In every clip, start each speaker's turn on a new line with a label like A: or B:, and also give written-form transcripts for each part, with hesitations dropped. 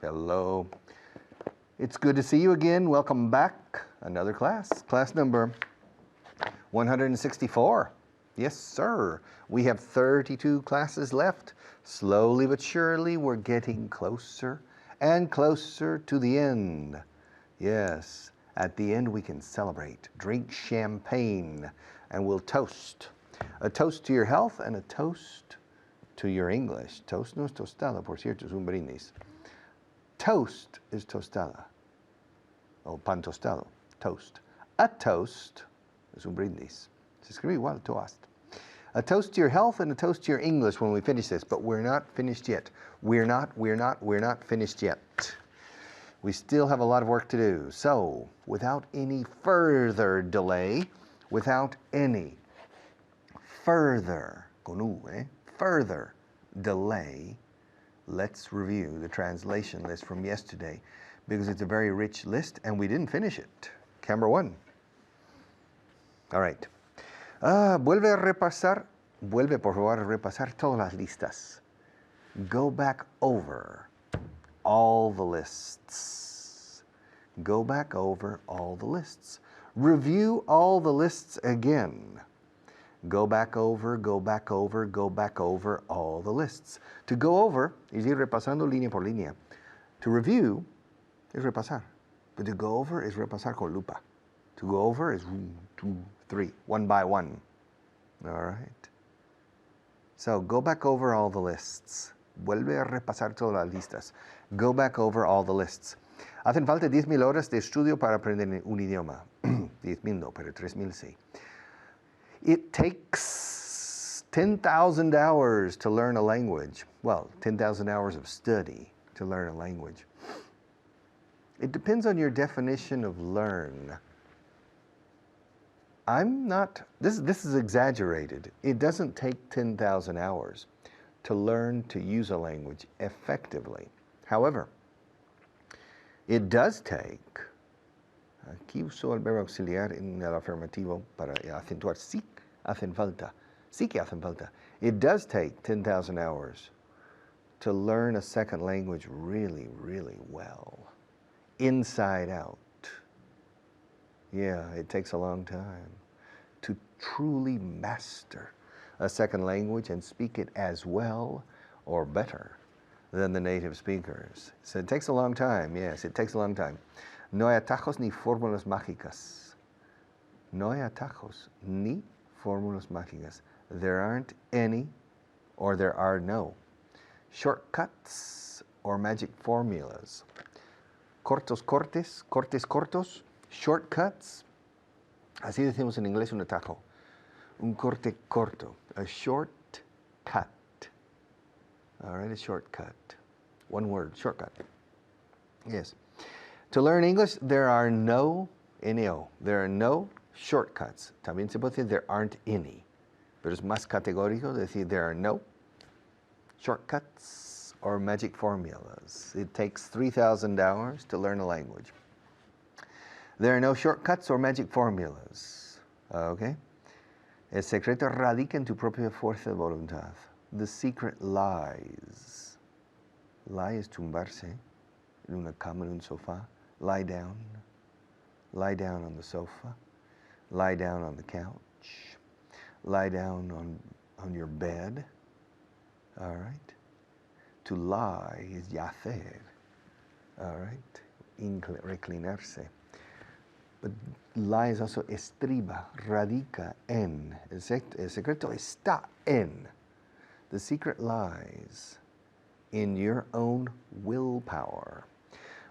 A: Hello. It's good to see you again. Welcome back. Another class. Class number 164. Yes, sir. We have 32 classes left. Slowly but surely, we're getting closer and closer to the end. Yes, at the end we can celebrate, drink champagne, and we'll toast. A toast to your health and a toast to your English. Toast no es tostada, por cierto, es un brindis. Toast is tostada, o pan tostado, toast. A toast es un brindis. Se escribe igual, toast. A toast to your health and a toast to your English when we finish this, but we're not finished yet. We're not finished yet. We still have a lot of work to do. So, without any further delay, without any further, con U, further delay, let's review the translation list from yesterday because it's a very rich list and we didn't finish it. Camera 1. All right. Vuelve por favor a repasar todas las listas. Go back over all the lists. Go back over all the lists. Review all the lists again. Go back over all the lists. To go over is ir repasando línea por línea. To review is repasar. But to go over is repasar con lupa. To go over is 1, 2, 3, one by one. All right. So go back over all the lists. Vuelve a repasar todas las listas. Go back over all the lists. Hacen falta 10,000 horas de estudio para aprender un idioma. 10,000 no, pero 3,000 sí. It takes 10,000 hours to learn a language. Well, 10,000 hours of study to learn a language. It depends on your definition of learn. This is exaggerated. It doesn't take 10,000 hours to learn to use a language effectively. However, it does take, aquí uso el verbo auxiliar en el afirmativo para acentuar, sí hacen falta, sí que hacen falta. It does take 10,000 hours to learn a second language really, really well, inside out. Yeah, it takes a long time to truly master a second language and speak it as well or better than the native speakers. So it takes a long time, yes, it takes a long time. No hay atajos ni fórmulas mágicas. No hay atajos ni fórmulas mágicas. There aren't any, or there are no shortcuts or magic formulas. Cortos cortes, cortes cortos, shortcuts. Así decimos en inglés un atajo. Un corte corto, a short cut. All right, a shortcut. One word, shortcut. Yes. To learn English, there are no, N-O, there are no shortcuts. También se puede decir there aren't any. Pero es más categórico decir there are no shortcuts or magic formulas. It takes 3,000 hours to learn a language. There are no shortcuts or magic formulas. Okay? El secreto radica en tu propia fuerza de voluntad. The secret lies. Lie is tumbarse en una cama, en un sofá. Lie down. Lie down on the sofa. Lie down on the couch. Lie down on your bed. All right? To lie is yacer. All right? Reclinarse. But lie is also estriba, radica en. El secreto está en. The secret lies in your own willpower.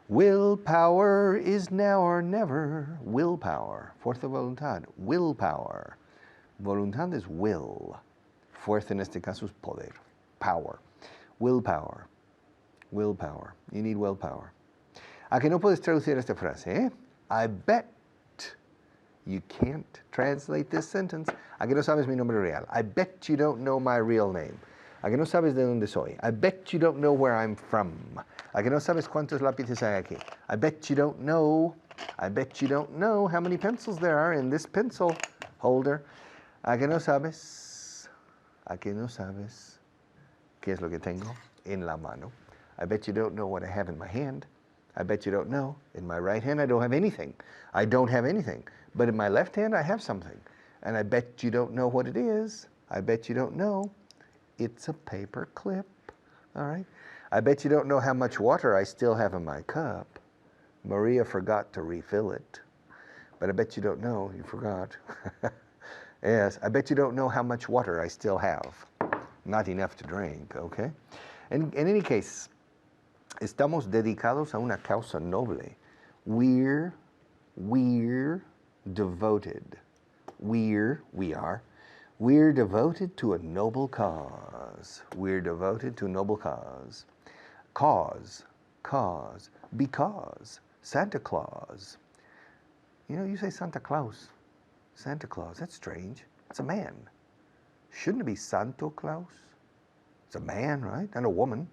A: Willpower is now or never. Willpower. Fuerza de voluntad. Willpower. Voluntad is will. Fuerza en este caso es poder. Power. Willpower. Willpower. You need willpower. ¿A que no puedes traducir esta frase? I bet you can't translate this sentence. ¿A que no sabes mi nombre real? I bet you don't know my real name. ¿A que no sabes de dónde soy? I bet you don't know where I'm from. ¿A que no sabes cuántos lápices hay aquí? I bet you don't know how many pencils there are in this pencil holder. ¿A que no sabes? ¿A que no sabes qué es lo que tengo en la mano? I bet you don't know what I have in my hand. I bet you don't know. In my right hand, I don't have anything. I don't have anything. But in my left hand, I have something. And I bet you don't know what it is. I bet you don't know. It's a paper clip. All right? I bet you don't know how much water I still have in my cup. Maria forgot to refill it. But I bet you don't know. You forgot. Yes, I bet you don't know how much water I still have. Not enough to drink, okay? And in any case, estamos dedicados a una causa noble. We're devoted. We are. We're devoted to a noble cause. We're devoted to a noble cause. Cause, because, Santa Claus. You know, you say Santa Claus. Santa Claus, that's strange. It's a man. Shouldn't it be Santo Claus? It's a man, right? And a woman.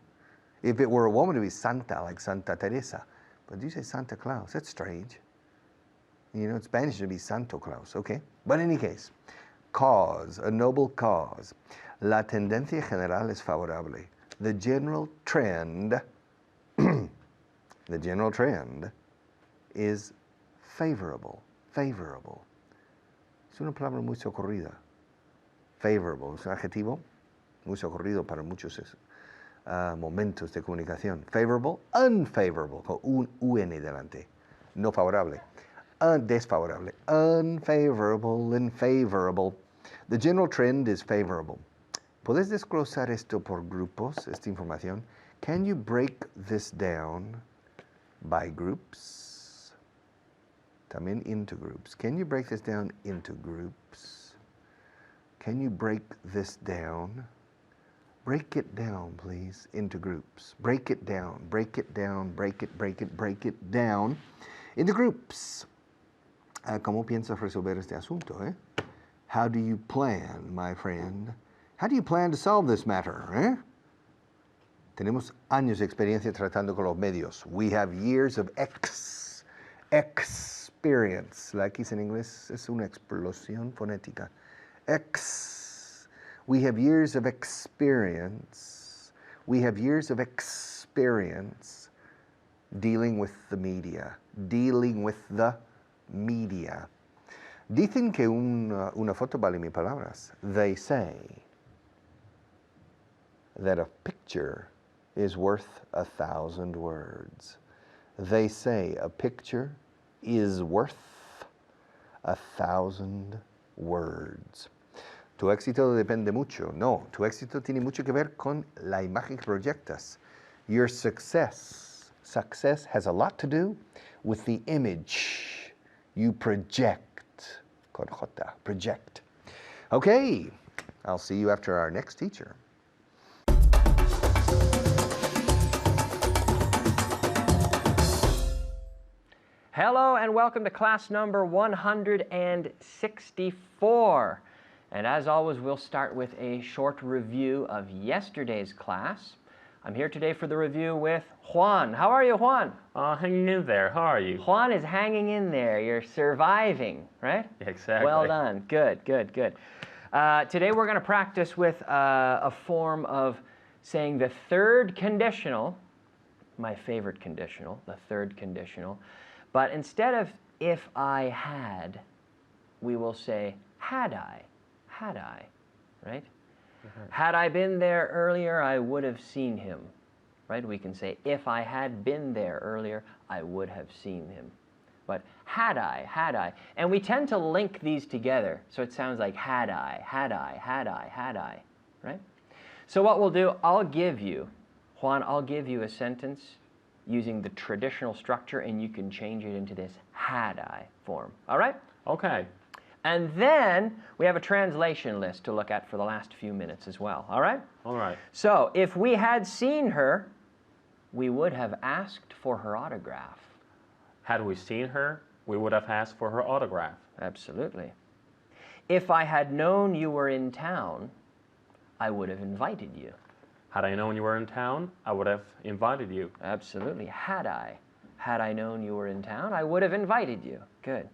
A: If it were a woman, it would be Santa, like Santa Teresa. But you say Santa Claus, that's strange. You know, in Spanish it would be Santo Claus, okay? But in any case, cause, a noble cause. La tendencia general es favorable. The general trend, is favorable. Favorable. Es una palabra muy socorrida. Favorable, es un adjetivo muy socorrido para muchos momentos de comunicación. Favorable, unfavorable, con un UN delante. No favorable. Desfavorable. Unfavorable and favorable. The general trend is favorable. ¿Puedes desglosar esto por grupos, esta información? Can you break this down by groups? También into groups. Can you break this down into groups? Can you break this down? Break it down, please, into groups. Break it down, break it down, break it down into groups. ¿Cómo piensas resolver este asunto, eh? How do you plan, my friend? How do you plan to solve this matter, eh? Tenemos años de experiencia tratando con los medios. We have years of experience. La X en inglés es una explosión fonética. We have years of experience. We have years of experience dealing with the media. Dealing with the media. Dicen que una foto vale mil palabras. They say that a picture is worth 1,000 words. They say a picture is worth 1,000 words. Tu éxito depende mucho. No, tu éxito tiene mucho que ver con la imagen que proyectas. Your success has a lot to do with the image you project. Con J, project. Okay, I'll see you after our next teacher.
B: Hello and welcome to class number 164. And as always, we'll start with a short review of yesterday's class. I'm here today for the review with Juan. How are you, Juan?
C: Hanging in there. How are you?
B: Juan is hanging in there. You're surviving, right?
C: Exactly.
B: Well done. Good, good, good. Today we're going to practice with a form of saying the third conditional, my favorite conditional, the third conditional. But instead of if I had, we will say had I, right? Mm-hmm. Had I been there earlier, I would have seen him, right? We can say if I had been there earlier, I would have seen him. But had I. And we tend to link these together, so it sounds like had I, right? So what we'll do, Juan, I'll give you a sentence using the traditional structure, and you can change it into this had I form. All right?
C: Okay.
B: And then we have a translation list to look at for the last few minutes as well. All right?
C: All right.
B: So if we had seen her, we would have asked for her autograph.
C: Had we seen her, we would have asked for her autograph.
B: Absolutely. If I had known you were in town, I would have invited you.
C: Had I known you were in town, I would have invited you.
B: Absolutely. Had I known you were in town, I would have invited you. Good.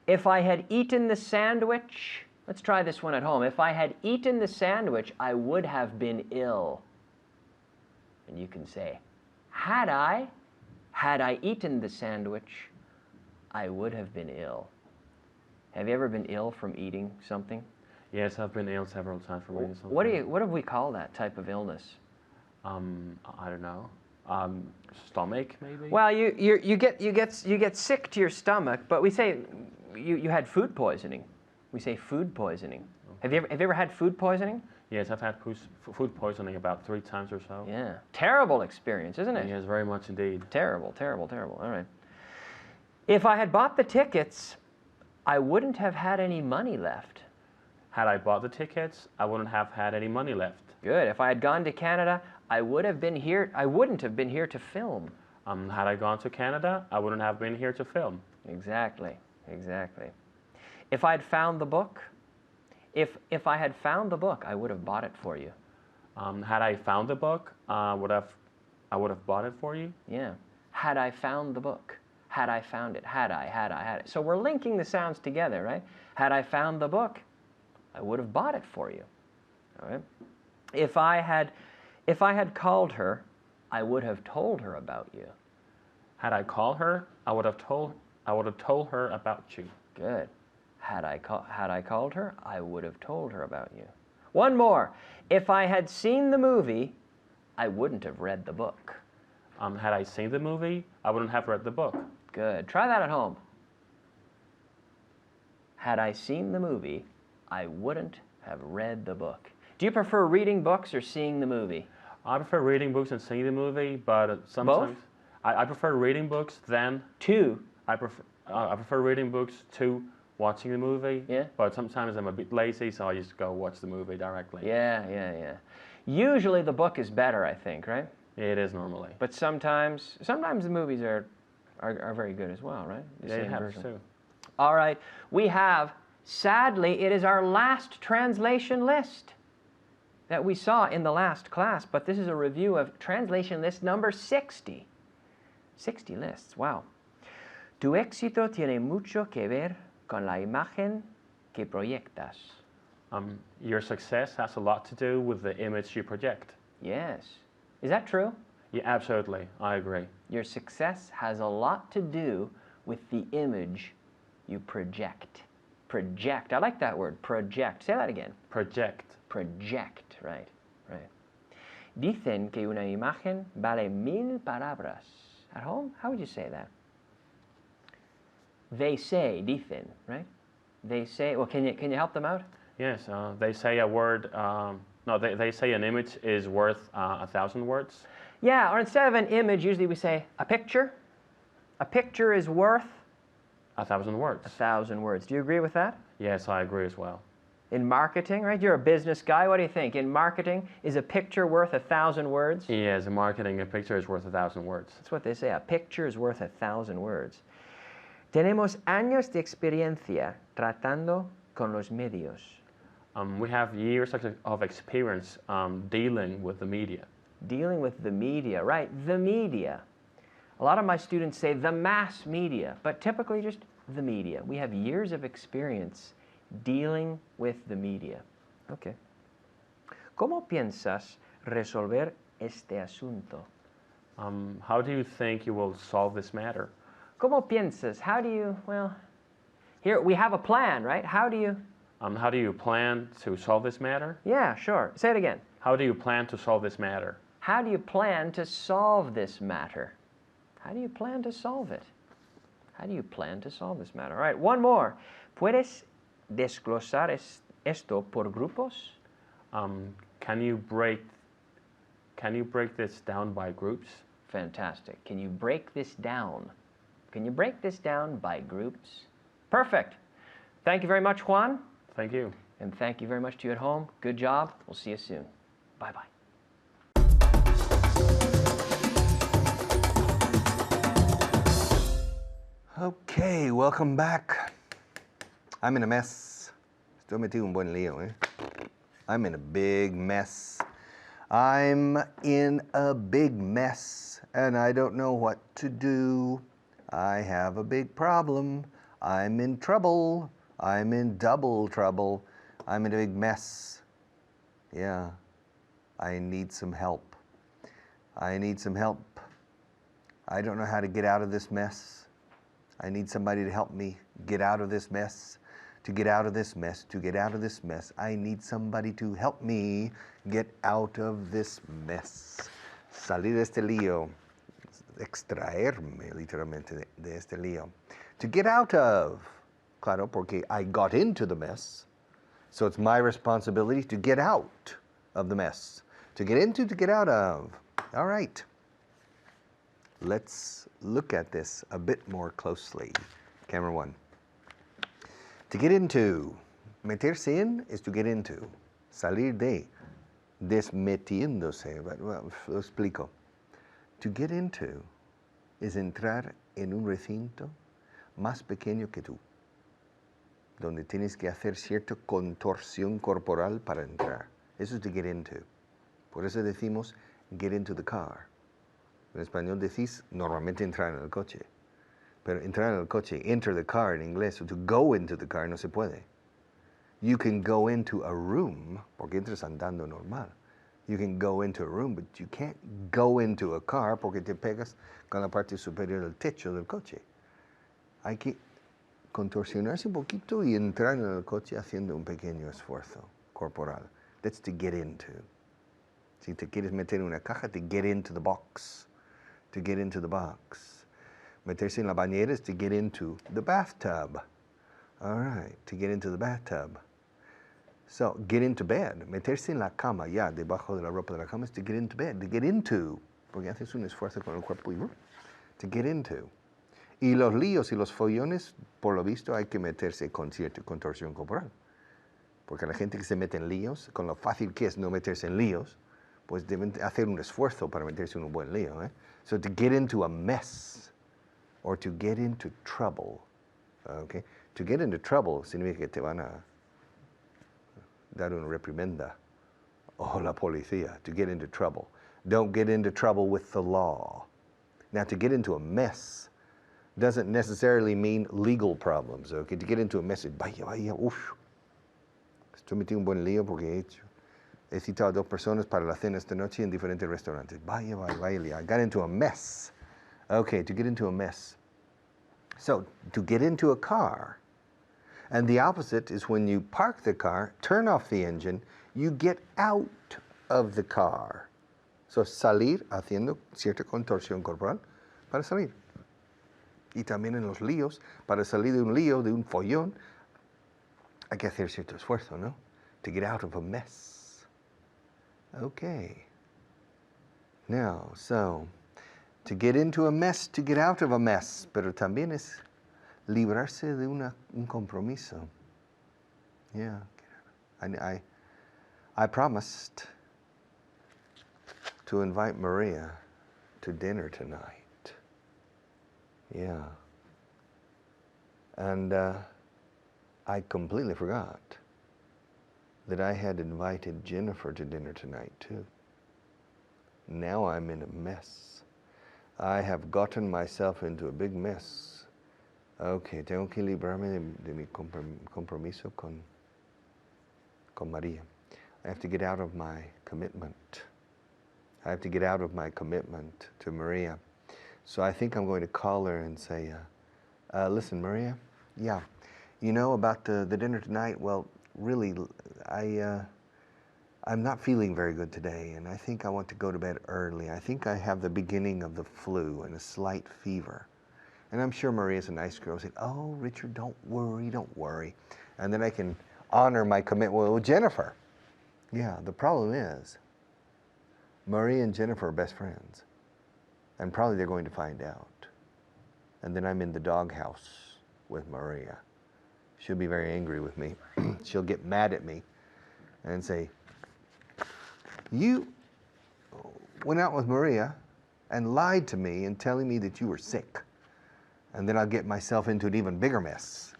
B: If I had eaten the sandwich, let's try this one at home. If I had eaten the sandwich, I would have been ill. And you can say, had I eaten the sandwich, I would have been ill. Have you ever been ill from eating something?
C: Yes, I've been ill several times from eating something.
B: What do we call that type of illness?
C: I don't know. Stomach, maybe?
B: Well, you get sick to your stomach, but we say you had food poisoning. We say food poisoning.
C: Okay.
B: Have you ever had food poisoning?
C: Yes, I've had food poisoning about 3 times or so.
B: Yeah. Terrible experience, isn't it?
C: Yes, very much indeed.
B: Terrible, terrible, terrible. All right. If I had bought the tickets, I wouldn't have had any money left.
C: Had I bought the tickets, I wouldn't have had any money left.
B: Good. If I had gone to Canada, I wouldn't have been here to film.
C: Had I gone to Canada, I wouldn't have been here to film.
B: Exactly. Exactly. If I had found the book, if I had found the book, I would have bought it for you.
C: Had I found the book, I would have bought it for you.
B: Yeah. Had I found the book. Had I found it. Had I. So we're linking the sounds together, right? Had I found the book, I would have bought it for you. All right. If I had called her, I would have told her about you.
C: Had I called her, I would have told her about you.
B: Good. Had I called her, I would have told her about you. One more. If I had seen the movie, I wouldn't have read the book.
C: Had I seen the movie, I wouldn't have read the book.
B: Good. Try that at home. Had I seen the movie, I wouldn't have read the book. Do you prefer reading books or seeing the movie?
C: I prefer reading books and seeing the movie, but sometimes
B: Both?
C: I prefer reading books than
B: Two.
C: I prefer reading books to watching the movie.
B: Yeah.
C: But sometimes I'm a bit lazy, so I just go watch the movie directly.
B: Yeah. Usually the book is better, I think, right?
C: It is normally.
B: But sometimes the movies are very good as well, right? The
C: Yeah,
B: same
C: it happens
B: version.
C: too.
B: All right. We have, sadly, it is our last translation list that we saw in the last class, but this is a review of translation list number 60. 60 lists, wow. Tu éxito tiene mucho que ver con la imagen que proyectas.
C: Your success has a lot to do with the image you project.
B: Yes. Is that true?
C: Yeah, absolutely. I agree.
B: Your success has a lot to do with the image you project. Project. I like that word, project. Say that again.
C: Project.
B: Project, right. Dicen que una imagen vale 1000 palabras. At home, how would you say that? They say, dicen, right? They say, well, can you help them out?
C: Yes, they say a word, they say an image is worth 1,000 words.
B: Yeah, or instead of an image, usually we say a picture. A picture is worth
C: 1,000 words.
B: 1,000 words. Do you agree with that?
C: Yes, I agree as well.
B: In marketing, right? You're a business guy. What do you think? In marketing, is a picture worth 1,000 words?
C: Yes, in marketing, a picture is worth 1,000 words.
B: That's what they say. A picture is worth 1,000 words. Tenemos años de experiencia tratando con los medios.
C: We have years of experience dealing with the media.
B: Dealing with the media, right? The media. A lot of my students say the mass media, but typically just the media. We have years of experience dealing with the media. Okay. ¿Cómo piensas resolver este asunto?
C: How do you think you will solve this matter?
B: ¿Cómo piensas? How do you, well, here we have a plan, right? How do you?
C: How do you plan to solve this matter?
B: Yeah, sure. Say it again.
C: How do you plan to solve this matter?
B: How do you plan to solve this matter? How do you plan to solve it? How do you plan to solve this matter? All right, one more. ¿Puedes desglosar esto por grupos?
C: Can you break this down by groups?
B: Fantastic. Can you break this down? Can you break this down by groups? Perfect. Thank you very much, Juan.
C: Thank you.
B: And thank you very much to you at home. Good job. We'll see you soon. Bye-bye.
A: Okay, welcome back. I'm in a mess. Estoy metido un buen lío, eh? I'm in a big mess. I'm in a big mess, and I don't know what to do. I have a big problem. I'm in trouble. I'm in double trouble. I'm in a big mess. Yeah, I need some help. I need some help. I don't know how to get out of this mess. I need somebody to help me get out of this mess. To get out of this mess, to get out of this mess. I need somebody to help me get out of this mess. Salir de este lío. Extraerme literalmente de este lío. To get out of. Claro, porque I got into the mess. So it's my responsibility to get out of the mess. To get into, to get out of. All right. Let's look at this a bit more closely. Camera one. To get into. Meterse en is to get into. Salir de. Desmetiéndose. Well, lo explico. To get into is entrar en un recinto más pequeño que tú, donde tienes que hacer cierta contorsión corporal para entrar. Eso es to get into. Por eso decimos get into the car. En español decís normalmente entrar en el coche. Pero entrar en el coche, enter the car en inglés, o to go into the car no se puede. You can go into a room, porque entras andando normal. You can go into a room, but you can't go into a car porque te pegas con la parte superior del techo del coche. Hay que contorsionarse un poquito y entrar en el coche haciendo un pequeño esfuerzo corporal. That's to get into. Si te quieres meter en una caja, to get into the box. To get into the box. Meterse en la bañera is to get into the bathtub. All right, to get into the bathtub. So, get into bed. Meterse en la cama, ya, debajo de la ropa de la cama, is to get into bed. To get into, porque haces un esfuerzo con el cuerpo y to get into. Y los líos y los follones, por lo visto, hay que meterse con cierta contorsión corporal. Porque la gente que se mete en líos, con lo fácil que es no meterse en líos, pues deben hacer un esfuerzo para meterse en un buen lío. So to get into a mess, or to get into trouble. Okay? To get into trouble significa que te van a dar una reprimenda. O la policía. To get into trouble. Don't get into trouble with the law. Now, to get into a mess doesn't necessarily mean legal problems. Okay? To get into a mess, vaya, uff. Estoy metido en un buen lío porque he citado a 2 personas para la cena esta noche en diferentes restaurantes. Vaya, I got into a mess. Okay, to get into a mess. So, to get into a car. And the opposite is when you park the car, turn off the engine, you get out of the car. So, salir haciendo cierta contorsión corporal para salir. Y también en los líos, para salir de un lío, de un follón, hay que hacer cierto esfuerzo, ¿no? To get out of a mess. Okay. Now, so, to get into a mess, to get out of a mess, pero también es librarse de un compromiso. Yeah. I promised to invite Maria to dinner tonight. Yeah. And I completely forgot that I had invited Jennifer to dinner tonight too. Now I'm in a mess. I have gotten myself into a big mess. Okay, tengo que librarme de mi compromiso con Maria. I have to get out of my commitment. I have to get out of my commitment to Maria. So I think I'm going to call her and say, listen, Maria, yeah, you know about the dinner tonight? Well, really, I'm not feeling very good today, and I think I want to go to bed early. I think I have the beginning of the flu and a slight fever. And I'm sure Maria's a nice girl. Say, oh, Richard, don't worry. And then I can honor my commitment with Jennifer. Yeah, the problem is, Maria and Jennifer are best friends. And probably they're going to find out. And then I'm in the doghouse with Maria. She'll be very angry with me. She'll get mad at me and say, you went out with Maria and lied to me and telling me that you were sick. And then I'll get myself into an even bigger mess.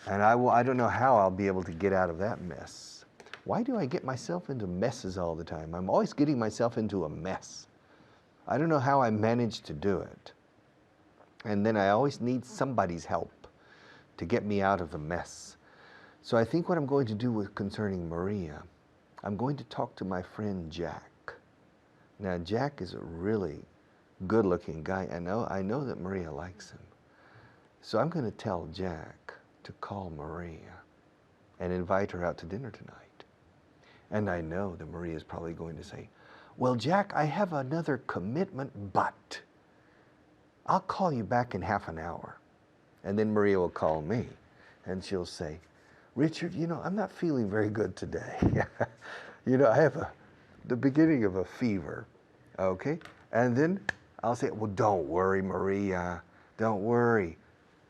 A: And I don't know how I'll be able to get out of that mess. Why do I get myself into messes all the time? I'm always getting myself into a mess. I don't know how I manage to do it. And then I always need somebody's help to get me out of the mess. So I think what I'm going to do with concerning Maria, I'm going to talk to my friend Jack. Now, Jack is a really good-looking guy. I know that Maria likes him. So I'm going to tell Jack to call Maria and invite her out to dinner tonight. And I know that Maria is probably going to say, well, Jack, I have another commitment, but I'll call you back in half an hour. And then Maria will call me and she'll say, Richard, you know, I'm not feeling very good today. You know, I have the beginning of a fever, okay? And then I'll say, well, don't worry, Maria, don't worry.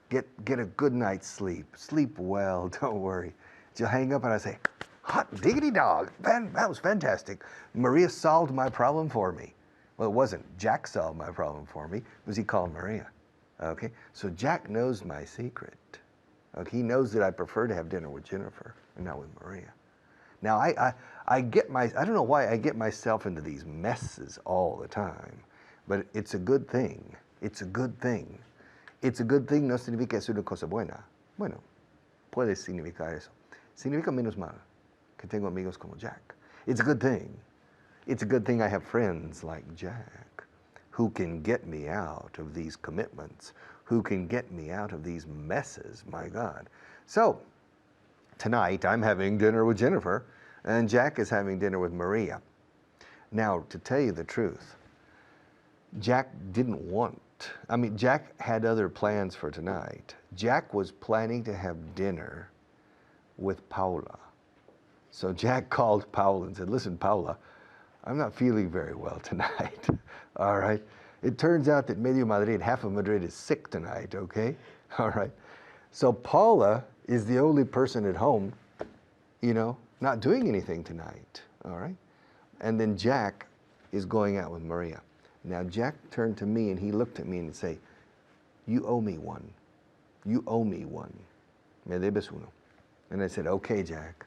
A: Get a good night's sleep. Sleep well, don't worry. She'll hang up and I say, hot diggity dog, that was fantastic. Maria solved my problem for me. Well, it wasn't. Jack solved my problem for me. It was he called Maria, okay? So Jack knows my secret. Okay? He knows that I prefer to have dinner with Jennifer and not with Maria. Now, I don't know why I get myself into these messes all the time, but it's a good thing. It's a good thing. It's a good thing no significa que es una cosa buena. Bueno, puede significar eso. Significa menos mal que tengo amigos como Jack. It's a good thing. It's a good thing I have friends like Jack who can get me out of these commitments, who can get me out of these messes, my God. So, tonight I'm having dinner with Jennifer and Jack is having dinner with Maria. Now, to tell you the truth, Jack had other plans for tonight. Jack was planning to have dinner with Paula. So Jack called Paula and said, listen, Paula, I'm not feeling very well tonight, all right? It turns out that medio Madrid, half of Madrid is sick tonight, okay? All right. So Paula is the only person at home, you know, not doing anything tonight, all right? And then Jack is going out with Maria. Now Jack turned to me and he looked at me and said, you owe me one. You owe me one. Me debes uno. And I said, okay, Jack,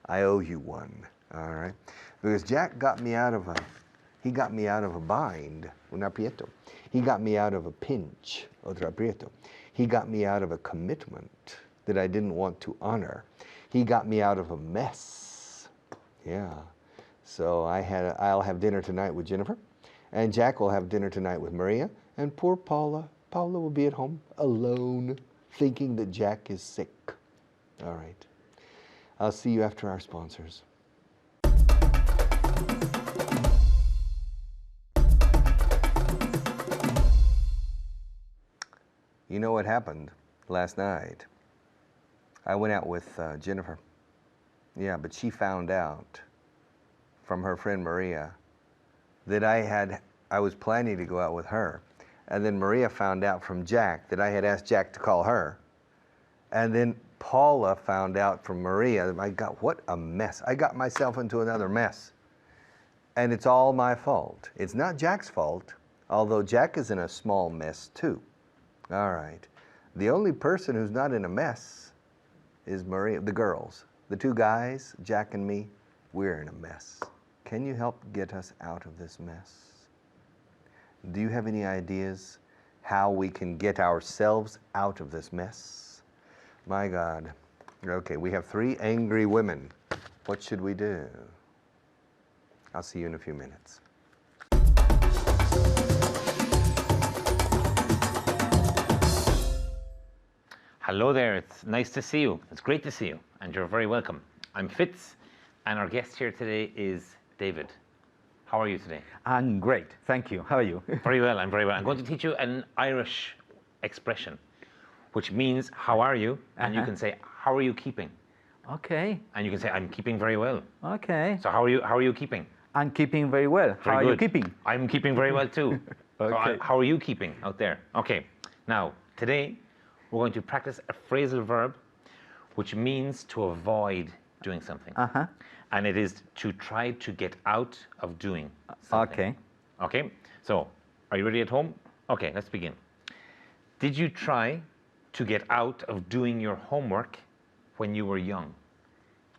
A: I owe you one, all right? Because Jack got me out of a bind, un aprieto. He got me out of a pinch, otro aprieto. He got me out of a commitment that I didn't want to honor. He got me out of a mess. Yeah. So I'll have dinner tonight with Jennifer, and Jack will have dinner tonight with Maria, and poor Paula will be at home alone, thinking that Jack is sick. All right. I'll see you after our sponsors. You know what happened last night? I went out with Jennifer. Yeah, but she found out from her friend Maria that I was planning to go out with her. And then Maria found out from Jack that I had asked Jack to call her. And then Paula found out from Maria. My God, what a mess. I got myself into another mess. And it's all my fault. It's not Jack's fault, although Jack is in a small mess too. All right. The only person who's not in a mess is Maria, the girls. The two guys, Jack and me, we're in a mess. Can you help get us out of this mess? Do you have any ideas how we can get ourselves out of this mess? My God. Okay, we have 3 angry women. What should we do? I'll see you in a few minutes.
D: Hello there, it's nice to see you. It's great to see you, and you're very welcome. I'm Fitz, and our guest here today is David. How are you today?
E: I'm great, thank you. How are you?
D: Very well, I'm very well. I'm going to teach you an Irish expression, which means, how are you? And you can say, how are you keeping?
E: Okay.
D: And you can say, I'm keeping very well.
E: Okay.
D: So how are you keeping?
E: I'm keeping very well.
D: Very
E: how
D: good.
E: are you keeping?
D: I'm keeping very well too.
E: Okay.
D: So, how are you keeping out there? Okay. Now, today, we're going to practice a phrasal verb, which means to avoid doing something. And it is to try to get out of doing something.
E: Okay.
D: Okay? So, are you ready at home? Okay, let's begin. Did you try to get out of doing your homework when you were young?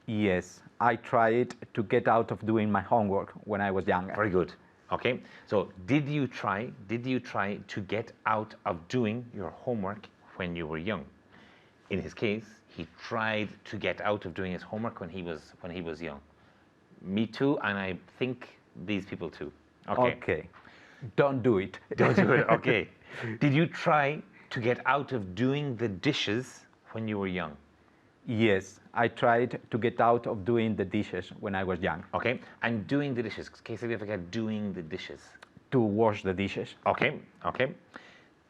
E: Yes, I tried to get out of doing my homework when I was younger.
D: Very good. Okay, so did you try to get out of doing your homework when you were young? In his case, he tried to get out of doing his homework when he was young. Me too, and I think these people too. Okay.
E: Okay. Don't do it.
D: Don't do it. Okay. Did you try to get out of doing the dishes when you were young?
E: Yes, I tried to get out of doing the dishes when I was young.
D: Okay. And doing the dishes. ¿Qué significa doing the dishes?
E: To wash the dishes.
D: Okay. Okay.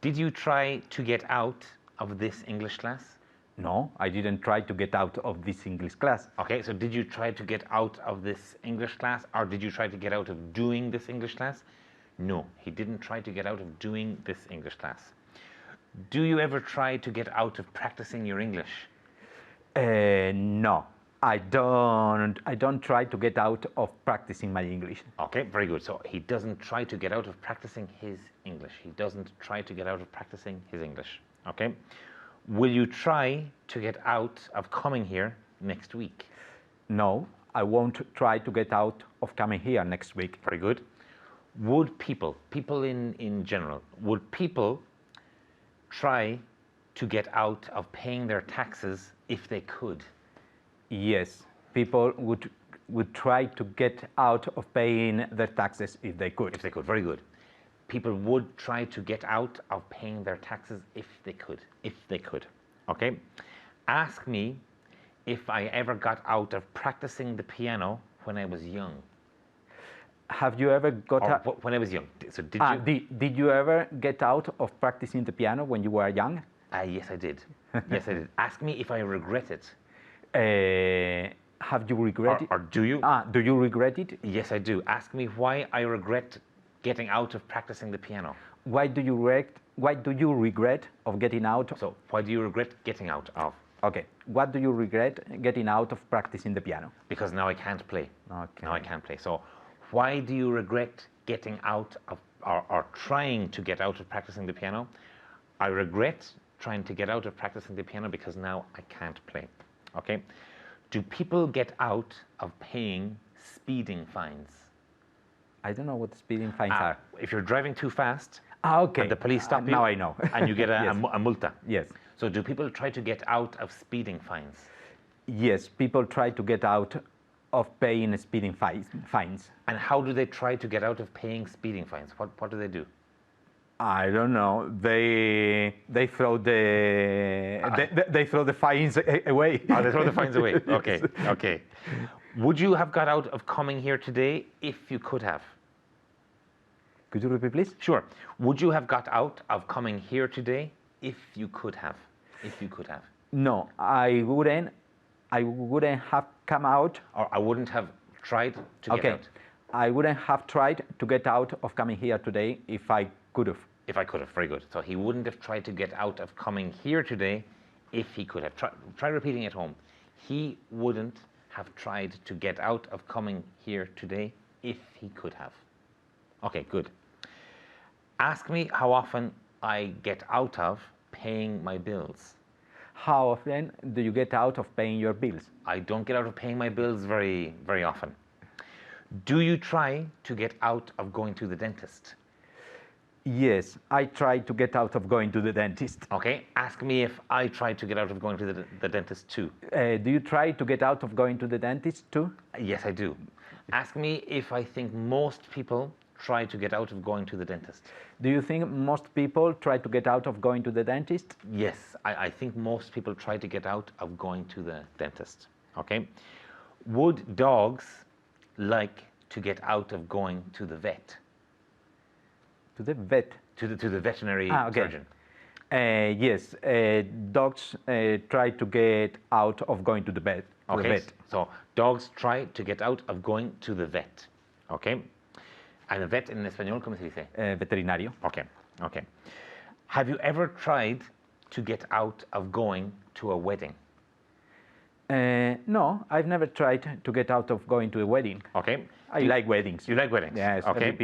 D: Did you try to get out of this English class?
E: No, I didn't try to get out of this English class.
D: Okay, so did you try to get out of this English class, or did you try to get out of doing this English class? No, he didn't try to get out of doing this English class. Do you ever try to get out of practicing your English?
E: No, I don't try to get out of practicing my English.
D: Okay, very good. So he doesn't try to get out of practicing his English. He doesn't try to get out of practicing his English. Okay. Will you try to get out of coming here next week?
E: No, I won't try to get out of coming here next week.
D: Very good. Would people in general, would people try to get out of paying their taxes if they could?
E: Yes, people would try to get out of paying their taxes if they could.
D: If they could, very good. People would try to get out of paying their taxes if they could, okay? Ask me if I ever got out of practicing the piano when I was young.
E: Have you ever got out?
D: When I was young. So did you?
E: Did you ever get out of practicing the piano when you were young?
D: Yes, I did. Yes, I did. Ask me if I regret it.
E: Have you regretted?
D: Or do you?
E: Do you regret it?
D: Yes, I do. Ask me why I regret getting out of practicing the piano.
E: Why do you regret of getting out?
D: So why do you regret getting out of?
E: Okay. What do you regret getting out of practicing the piano?
D: Because now I can't play.
E: Okay.
D: Now I can't play. So why do you regret getting out of or trying to get out of practicing the piano? I regret trying to get out of practicing the piano because now I can't play. Okay. Do people get out of paying speeding fines?
E: I don't know what speeding fines are.
D: If you're driving too fast,
E: Okay.
D: and the police stop you,
E: now I know.
D: and you get
E: Yes.
D: a multa.
E: Yes.
D: So do people try to get out of speeding fines?
E: Yes, people try to get out of paying speeding fines.
D: And how do they try to get out of paying speeding fines? What do they do?
E: I don't know. They throw they throw the fines away.
D: Oh, they throw the fines away. Okay, okay. Would you have got out of coming here today if you could have?
E: Could you repeat, please?
D: Sure. Would you have got out of coming here today if you could have? If you could have.
E: No, I wouldn't have come out.
D: Or I wouldn't have tried to get out.
E: I wouldn't have tried to get out of coming here today if I could have.
D: If I could have, very good. So he wouldn't have tried to get out of coming here today if he could have. Try repeating at home. He wouldn't have tried to get out of coming here today if he could have. Okay, good. Ask me how often I get out of paying my bills.
E: How often do you get out of paying your bills?
D: I don't get out of paying my bills very, very often. Do you try to get out of going to the dentist?
E: Yes, I try to get out of going to the dentist.
D: Okay, ask me if I try to get out of going to the dentist too.
E: Do you try to get out of going to the dentist too?
D: Yes, I do. Ask me if I think most people try to get out of going to the dentist.
E: Do you think most people try to get out of going to the dentist?
D: Yes, I think most people try to get out of going to the dentist. Okay. Would dogs like to get out of going to the vet?
E: To the vet?
D: To the veterinary surgeon.
E: Yes, dogs try to get out of going to the vet.
D: Okay, so dogs try to get out of going to the vet. Okay. And the vet en español, ¿cómo se dice?
E: Veterinario.
D: Okay, okay. Have you ever tried to get out of going to a wedding?
E: No, I've never tried to get out of going to a wedding.
D: Okay.
E: I like weddings.
D: You like weddings?
E: Yes.
D: Okay.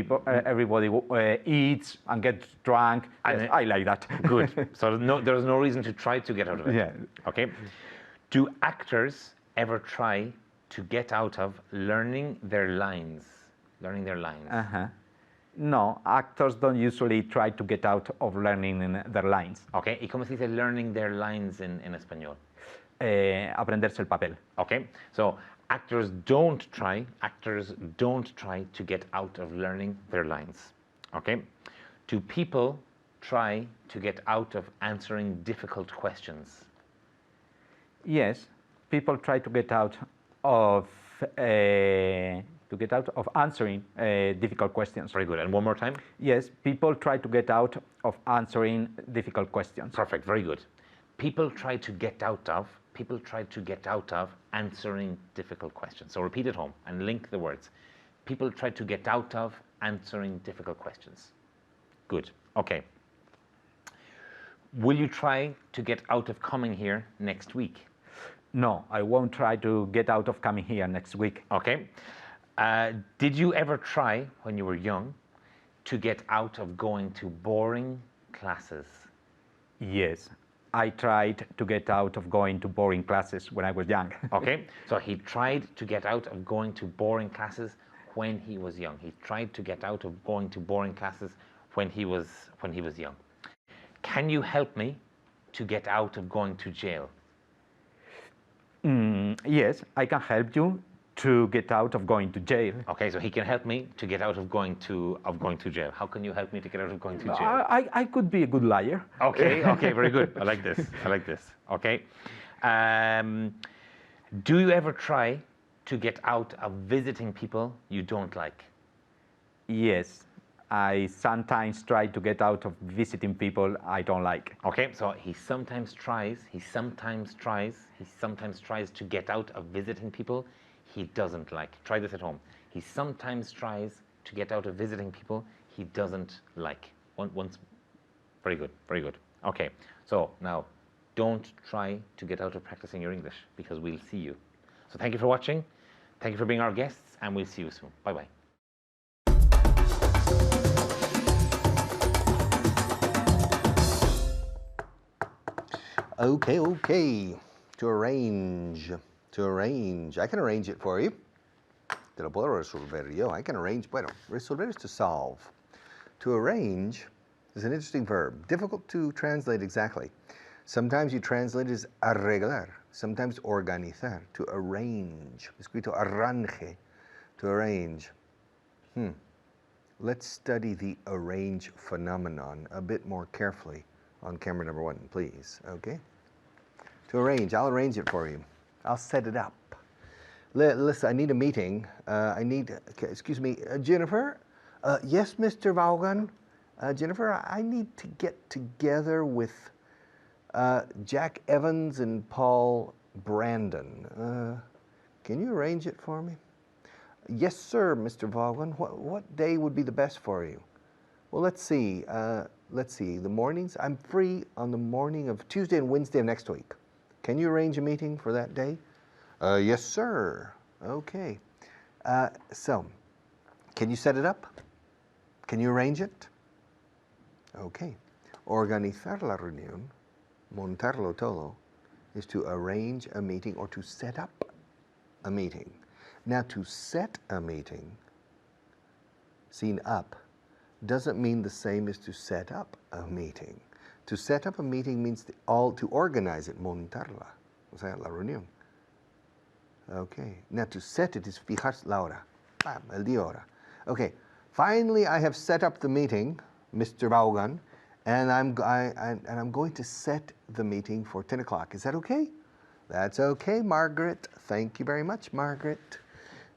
E: Everybody eats and gets drunk. Yes, I like that.
D: Good. So there's no reason to try to get out of it.
E: Yeah.
D: Okay. Do actors ever try to get out of learning their lines? Learning their lines.
E: No, actors don't usually try to get out of learning their lines.
D: Okay. ¿Y cómo se dice learning their lines en español?
E: Aprenderse el papel.
D: Okay. So Actors don't try to get out of learning their lines. Okay? Do people try to get out of answering difficult questions?
E: Yes, people try to get out of answering difficult questions.
D: Very good. And one more time.
E: Yes, people try to get out of answering difficult questions.
D: Perfect. Very good. People try to get out of answering difficult questions. So repeat at home and link the words. People try to get out of answering difficult questions. Good. Okay. Will you try to get out of coming here next week?
E: No, I won't try to get out of coming here next week.
D: Okay. Did you ever try, when you were young, to get out of going to boring classes?
E: Yes, I tried to get out of going to boring classes when I was young.
D: Okay, so he tried to get out of going to boring classes when he was young. He tried to get out of going to boring classes when he was young. Can you help me to get out of going to jail?
E: Yes, I can help you to get out of going to jail.
D: Okay, so he can help me to get out of going to jail. How can you help me to get out of going to jail?
E: I could be a good liar.
D: Okay, okay, very good. I like this. Okay. Do you ever try to get out of visiting people you don't like?
E: Yes, I sometimes try to get out of visiting people I don't like.
D: Okay, so he sometimes tries to get out of visiting people he doesn't like. Try this at home. He sometimes tries to get out of visiting people he doesn't like. Once. Very good, very good. Okay, so now don't try to get out of practicing your English because we'll see you. So thank you for watching. Thank you for being our guests, and we'll see you soon. Bye-bye.
A: Okay. To arrange. I can arrange it for you. Te lo puedo resolver yo. I can arrange. Bueno, resolver is to solve. To arrange is an interesting verb. Difficult to translate exactly. Sometimes you translate it as arreglar. Sometimes organizar. To arrange. Escrito arrange. To arrange. Let's study the arrange phenomenon a bit more carefully on camera number 1, please. Okay? To arrange, I'll arrange it for you. I'll set it up. Listen, I need a meeting. Excuse me, Jennifer? Yes, Mr. Vaughan? Jennifer, I need to get together with Jack Evans and Paul Brandon. Can you arrange it for me? Yes, sir, Mr. Vaughan. What day would be the best for you? Well, let's see. The mornings. I'm free on the morning of Tuesday and Wednesday of next week. Can you arrange a meeting for that day? Yes, sir. Okay. So, can you set it up? Can you arrange it? Okay. Organizar la reunión, montarlo todo, is to arrange a meeting or to set up a meeting. Now, to set a meeting, seen up, doesn't mean the same as to set up a meeting. To set up a meeting means to organize it, montarla, o sea, la reunión. Okay, now to set it is fijar la hora, el día hora. Okay, finally I have set up the meeting, Mr. Vaughan, and I'm going to set the meeting for 10 o'clock. Is that okay? That's okay, Margaret. Thank you very much, Margaret.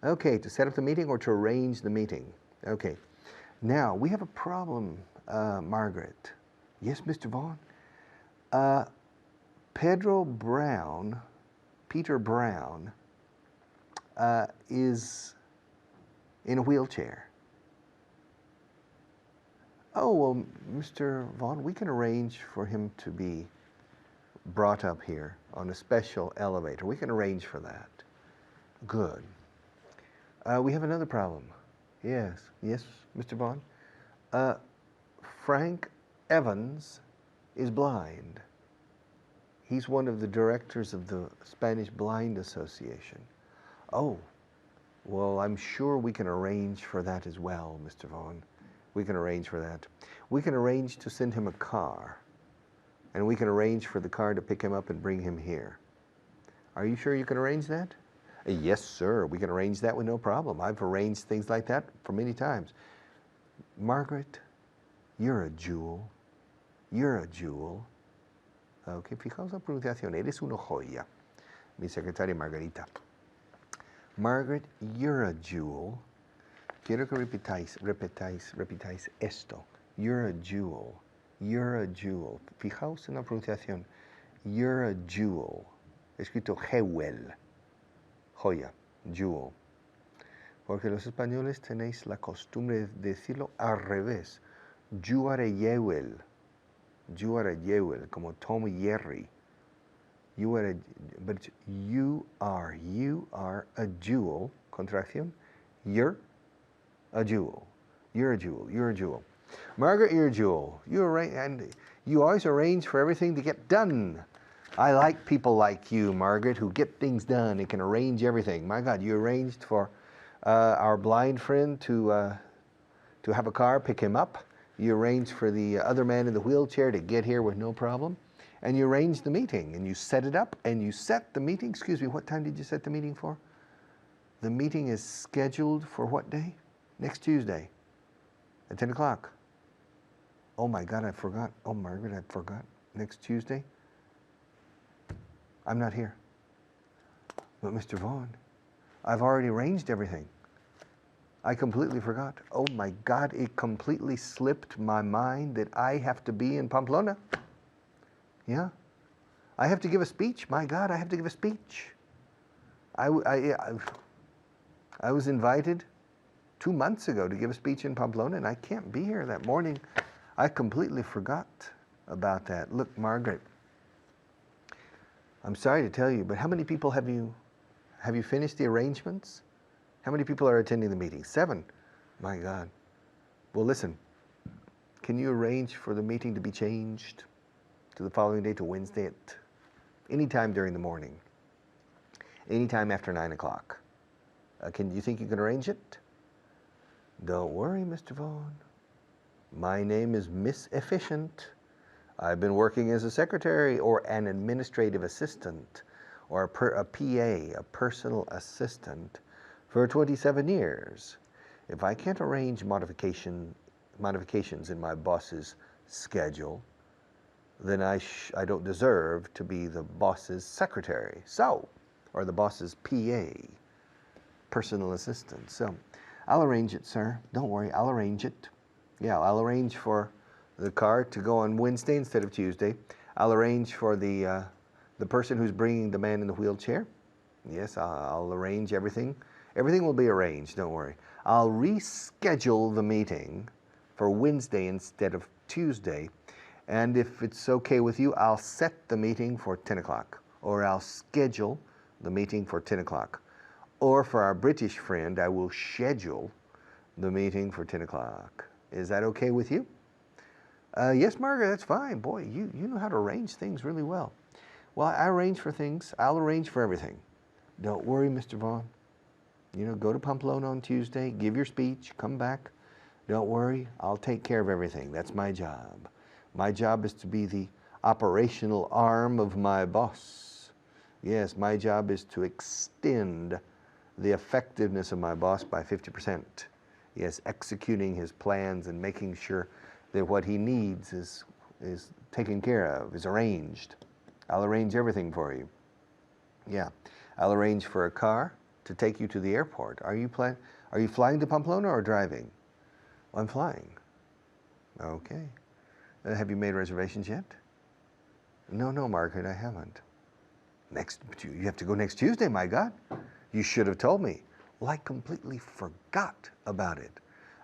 A: Okay, to set up the meeting or to arrange the meeting. Okay, now we have a problem, Margaret. Yes, Mr. Vaughan? Peter Brown, is in a wheelchair. Oh, well, Mr. Vaughan, we can arrange for him to be brought up here on a special elevator. We can arrange for that. Good. We have another problem. Yes, Mr. Vaughan. Frank Evans is blind. He's one of the directors of the Spanish Blind Association. Oh, well, I'm sure we can arrange for that as well, Mr. Vaughan. We can arrange for that. We can arrange to send him a car, and we can arrange for the car to pick him up and bring him here. Are you sure you can arrange that? Yes, sir. We can arrange that with no problem. I've arranged things like that for many times. Margaret, you're a jewel. You're a jewel. Ok, fijaos la pronunciación. Eres una joya. Mi secretaria Margarita. Margaret, you're a jewel. Quiero que repitáis esto. You're a jewel. You're a jewel. Fijaos en la pronunciación. You're a jewel. Escrito jewel. Joya. Jewel. Porque los españoles tenéis la costumbre de decirlo al revés. You are a jewel. You are a jewel. Como Tom y Jerry. But you are a jewel. Contracción. You're a jewel. You're a jewel. You're a jewel. Margaret, you're a jewel. And you always arrange for everything to get done. I like people like you, Margaret, who get things done and can arrange everything. My God, you arranged for our blind friend to have a car pick him up. You arranged for the other man in the wheelchair to get here with no problem. And you arranged the meeting, and you set it up, and you set the meeting. Excuse me, what time did you set the meeting for? The meeting is scheduled for what day? Next Tuesday at 10 o'clock. Oh my God, I forgot. Oh, Margaret, I forgot. Next Tuesday? I'm not here. But Mr. Vaughan, I've already arranged everything. I completely forgot. Oh my God, it completely slipped my mind that I have to be in Pamplona. Yeah. I have to give a speech. My God, I have to give a speech. I was invited 2 months ago to give a speech in Pamplona, and I can't be here that morning. I completely forgot about that. Look, Margaret, I'm sorry to tell you, but how many people have you finished the arrangements? How many people are attending the meeting? 7. My God. Well, listen, can you arrange for the meeting to be changed to the following day, to Wednesday at any time during the morning, anytime after 9 o'clock? Can you think you can arrange it? Don't worry, Mr. Vaughan. My name is Miss Efficient. I've been working as a secretary or an administrative assistant or a PA, a personal assistant, for 27 years. If I can't arrange modifications in my boss's schedule, then I don't deserve to be the boss's secretary. Or the boss's PA, personal assistant. So I'll arrange it, sir. Don't worry, I'll arrange it. Yeah, I'll arrange for the car to go on Wednesday instead of Tuesday. I'll arrange for the person who's bringing the man in the wheelchair. Yes, I'll arrange everything. Everything will be arranged, don't worry. I'll reschedule the meeting for Wednesday instead of Tuesday. And if it's okay with you, I'll set the meeting for 10 o'clock. Or I'll schedule the meeting for 10 o'clock. Or for our British friend, I will schedule the meeting for 10 o'clock. Is that okay with you? Yes, Margaret, that's fine. Boy, you know how to arrange things really well. Well, I arrange for things. I'll arrange for everything. Don't worry, Mr. Vaughan. Go to Pamplona on Tuesday, give your speech, come back. Don't worry, I'll take care of everything. That's my job. My job is to be the operational arm of my boss. Yes, my job is to extend the effectiveness of my boss by 50%. Yes, executing his plans and making sure that what he needs is taken care of, is arranged. I'll arrange everything for you. Yeah, I'll arrange for a car to take you to the airport. Are you flying to Pamplona or driving? Well, I'm flying. Okay. Have you made reservations yet? No, Margaret, I haven't. You have to go next Tuesday, my God. You should have told me. Well, I completely forgot about it.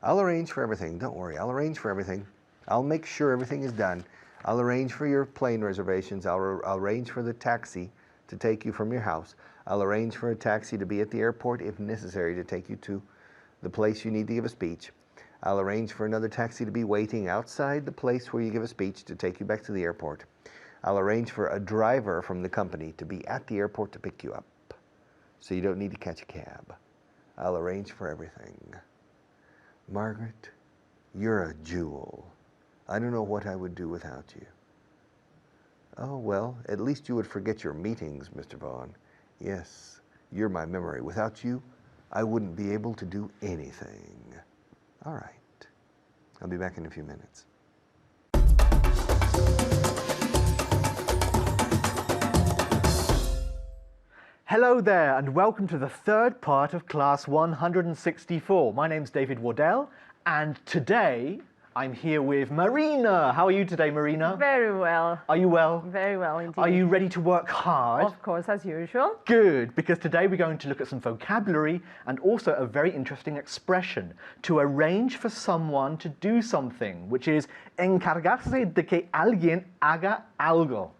A: I'll arrange for everything. Don't worry, I'll arrange for everything. I'll make sure everything is done. I'll arrange for your plane reservations. I'll arrange for the taxi to take you from your house. I'll arrange for a taxi to be at the airport if necessary to take you to the place you need to give a speech. I'll arrange for another taxi to be waiting outside the place where you give a speech to take you back to the airport. I'll arrange for a driver from the company to be at the airport to pick you up, so you don't need to catch a cab. I'll arrange for everything. Margaret, you're a jewel. I don't know what I would do without you. Oh, well, at least you would forget your meetings, Mr. Vaughan. Yes, You're my memory. Without you, I wouldn't be able to do anything. All right. I'll be back in a few minutes.
F: Hello there, and welcome to the third part of class 164. My name's David Wardell, and today I'm here with Marina. How are you today, Marina?
G: Very well.
F: Are you well?
G: Very well indeed.
F: Are you ready to work hard?
G: Of course, as usual.
F: Good, because today we're going to look at some vocabulary and also a very interesting expression, to arrange for someone to do something, which is encargarse de que alguien haga algo.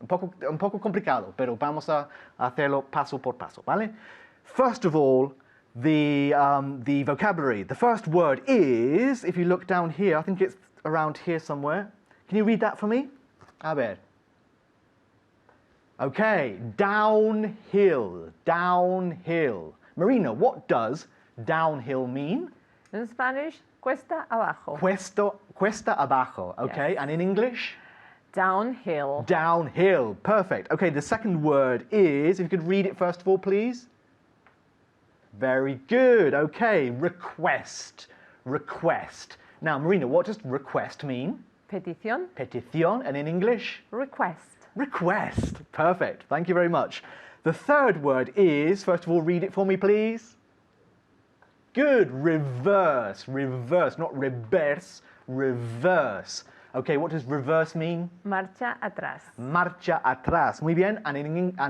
F: Un poco complicado, pero vamos a hacerlo paso por paso, ¿vale? First of all, the vocabulary. The first word is, if you look down here, I think it's around here somewhere. Can you read that for me? A ver. Okay, downhill, downhill. Marina, what does downhill mean?
G: In Spanish, cuesta abajo.
F: Cuesta abajo, okay?
G: Yes.
F: And in English?
G: Downhill.
F: Downhill, perfect. Okay, the second word is, if you could read it first of all, please. Very good, okay, request, request. Now, Marina, what does request mean?
G: Petición.
F: Petición, and in English?
G: Request.
F: Request, perfect, thank you very much. The third word is, first of all, read it for me, please. Good, reverse, reverse, not reverse, reverse. Okay, what does reverse mean?
G: Marcha atrás.
F: Marcha atrás, muy bien, and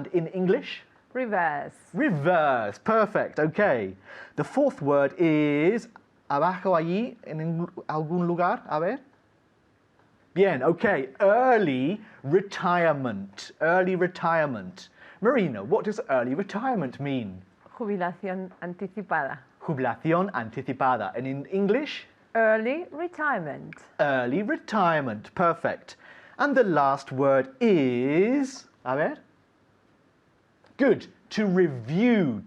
F: in English?
G: Reverse.
F: Reverse, perfect, okay. The fourth word is abajo allí, en algún lugar, a ver. Bien, okay, early retirement, early retirement. Marina, what does early retirement mean?
G: Jubilación anticipada.
F: Jubilación anticipada, and in English?
G: Early retirement.
F: Early retirement, perfect. And the last word is, a ver. Good, to review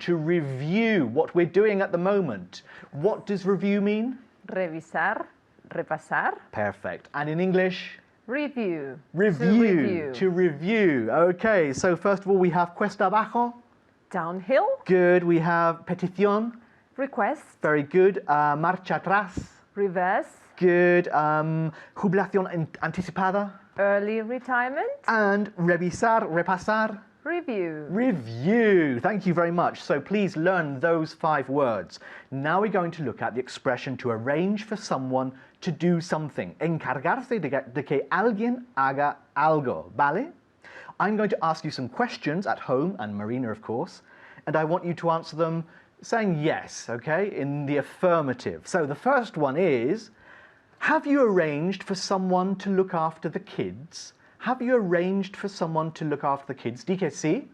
F: what we're doing at the moment. What does review mean?
G: Revisar, repasar.
F: Perfect. And in English?
G: Review.
F: Review. To review. Okay, so first of all we have cuesta abajo.
G: Downhill.
F: Good, we have petición.
G: Request.
F: Very good. Marcha atrás.
G: Reverse.
F: Good. Jubilación anticipada.
G: Early retirement.
F: And revisar, repasar.
G: Review.
F: Review. Thank you very much. So please learn those 5 words. Now we're going to look at the expression to arrange for someone to do something. Encargarse de que alguien haga algo. ¿Vale? I'm going to ask you some questions at home, and Marina, of course, and I want you to answer them saying yes, okay, in the affirmative. So the first one is, have you arranged for someone to look after the kids? Have you arranged for someone to look after the kids? Di que sí?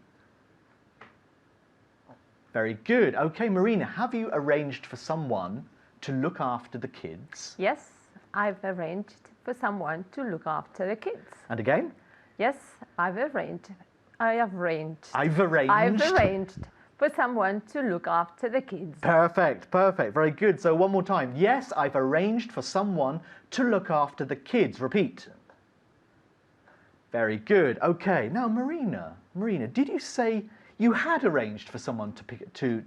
F: Very good. Okay, Marina, have you arranged for someone to look after the kids?
G: Yes, I've arranged for someone to look after the kids.
F: And again?
G: Yes, I've arranged for someone to look after the kids.
F: Perfect, perfect, very good. So one more time. Yes, I've arranged for someone to look after the kids. Repeat. Very good. Okay, now Marina, did you say you had arranged for someone to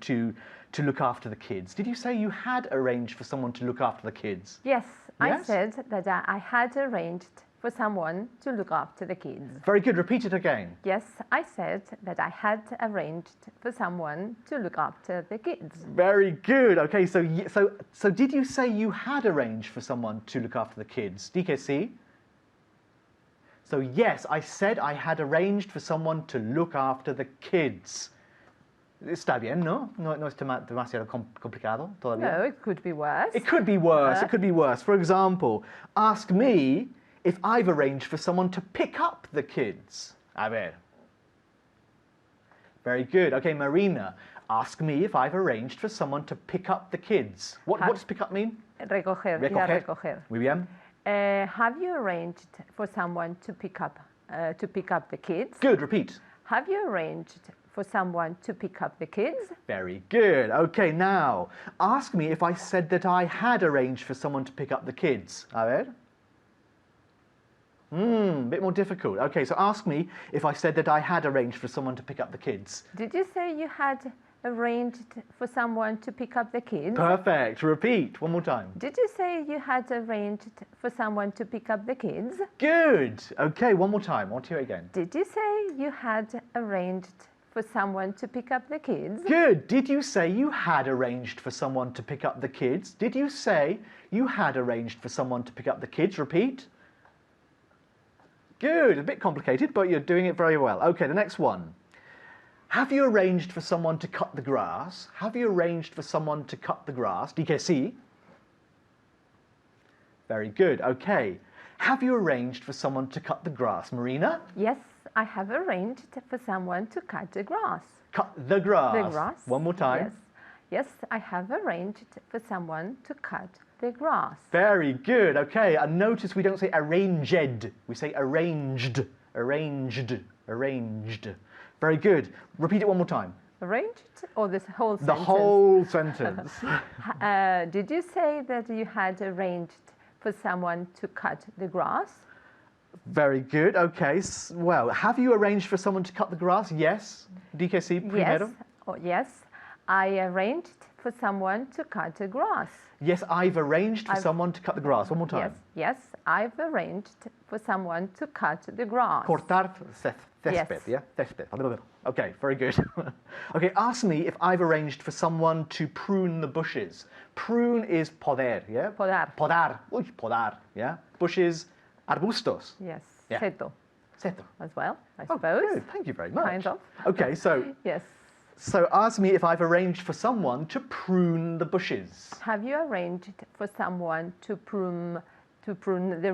F: look after the kids? Did you say you had arranged for someone to look after the kids?
G: Yes,
F: Yes?
G: I said that I had arranged for someone to look after the kids.
F: Very good. Repeat it again.
G: Yes, I said that I had arranged for someone to look after the kids.
F: Very good. Okay, so did you say you had arranged for someone to look after the kids? Di que sí? So yes, I said I had arranged for someone to look after the kids. Está bien, ¿no? No es demasiado complicado todavía.
G: No, it could be worse.
F: It could be worse. It could be worse. For example, ask me if I've arranged for someone to pick up the kids. A ver. Very good. Okay, Marina, ask me if I've arranged for someone to pick up the kids. What does pick up mean?
G: Recoger. Ir a recoger.
F: Muy bien.
G: Have you arranged for someone to pick up the kids?
F: Good. Repeat.
G: Have you arranged for someone to pick up the kids?
F: Very good. Okay, now ask me if I said that I had arranged for someone to pick up the kids. A ver. A bit more difficult. Okay, so ask me if I said that I had arranged for someone to pick up the kids.
G: Did you say you had arranged for someone to pick up the kids?
F: Perfect. Repeat. One more time.
G: Did you say you had arranged for someone to pick up the kids?
F: Good. Okay, one more time. I want to hear it again.
G: Did you say you had arranged for someone to pick up the kids?
F: Good. Did you say you had arranged for someone to pick up the kids? Did you say you had arranged for someone to pick up the kids? Repeat. Good. A bit complicated, but you're doing it very well. Okay, the next one. Have you arranged for someone to cut the grass? Have you arranged for someone to cut the grass? DKC. Very good. Okay. Have you arranged for someone to cut the grass? Marina?
G: Yes, I have arranged for someone to cut the grass.
F: Cut the grass.
G: The grass.
F: One more time.
G: Yes. Yes, I have arranged for someone to cut the grass.
F: Very good. Okay, and notice we don't say arranged. We say arranged. Arranged. Arranged. Very good. Repeat it one more time.
G: Arranged or this whole
F: The
G: sentence?
F: whole sentence.
G: Did you say that you had arranged for someone to cut the grass?
F: Very good. Okay. Well, have you arranged for someone to cut the grass? Yes. DKC, primero.
G: Yes. Oh, yes. I arranged for someone to cut the grass.
F: Yes, I've arranged for someone to cut the grass. One more time.
G: Yes. Yes, I've arranged for someone to cut the grass.
F: Cortar césped,
G: Yes.
F: yeah? Césped. Okay, very good. Okay, ask me if I've arranged for someone to prune the bushes. Prune is poder, yeah?
G: Podar.
F: Podar. Uy, podar, yeah? Bushes, arbustos.
G: Yes.
F: Yeah.
G: Seto
F: Seto.
G: as well, I
F: Oh,
G: suppose.
F: good. Thank you very much.
G: Kind of.
F: Okay, so
G: Yes.
F: ask me if I've arranged for someone to prune the bushes.
G: Have you arranged for someone to prune to prune the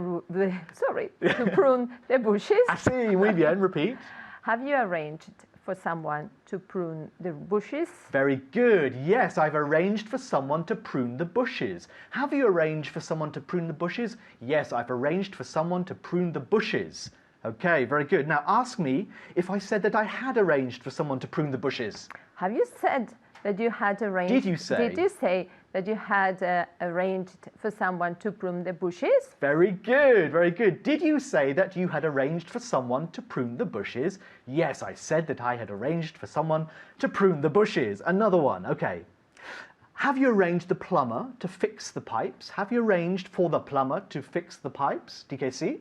G: bushes?
F: Así, muy bien. Repeat.
G: Have you arranged for someone to prune the bushes?
F: Very good. Yes, I've arranged for someone to prune the bushes. Have you arranged for someone to prune the bushes? Yes, I've arranged for someone to prune the bushes. Okay, very good. Now ask me if I said that I had arranged for someone to prune the bushes.
G: Have you said that you had arranged?
F: Did you say?
G: Did you say that you had arranged for someone to prune the bushes?
F: Very good, very good. Did you say that you had arranged for someone to prune the bushes? Yes, I said that I had arranged for someone to prune the bushes. Another one, okay. Have you arranged the plumber to fix the pipes? Have you arranged for the plumber to fix the pipes? DKC?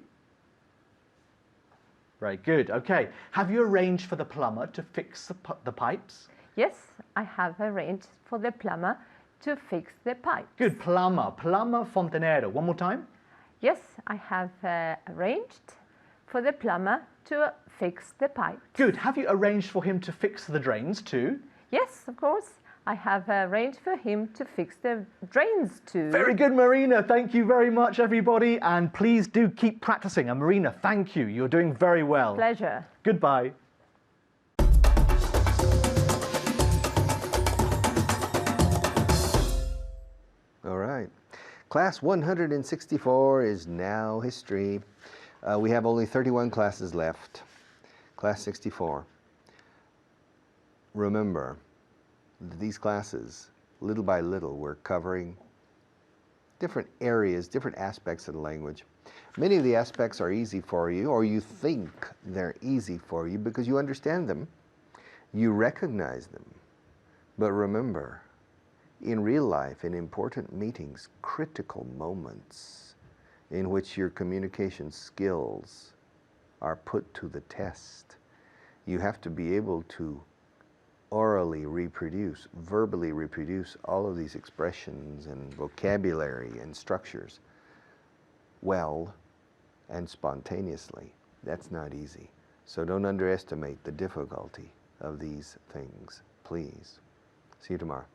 F: Very good, okay. Have you arranged for the plumber to fix the pipes?
G: Yes, I have arranged for the plumber to fix the pipes.
F: Good, plumber, fontanero. One more time.
G: Yes, I have arranged for the plumber to fix the pipes.
F: Good. Have you arranged for him to fix the drains too?
G: Yes, of course. I have arranged for him to fix the drains too.
F: Very good, Marina. Thank you very much, everybody. And please do keep practicing. And Marina, thank you. You're doing very well.
G: Pleasure.
F: Goodbye.
A: All right. Class 164 is now history. We have only 31 classes left. Class 64. Remember, these classes, little by little, we're covering different areas, different aspects of the language. Many of the aspects are easy for you, or you think they're easy for you because you understand them, you recognize them. But remember, in real life, in important meetings, critical moments in which your communication skills are put to the test, you have to be able to orally reproduce, verbally reproduce all of these expressions and vocabulary and structures well and spontaneously. That's not easy. So don't underestimate the difficulty of these things, please. See you tomorrow.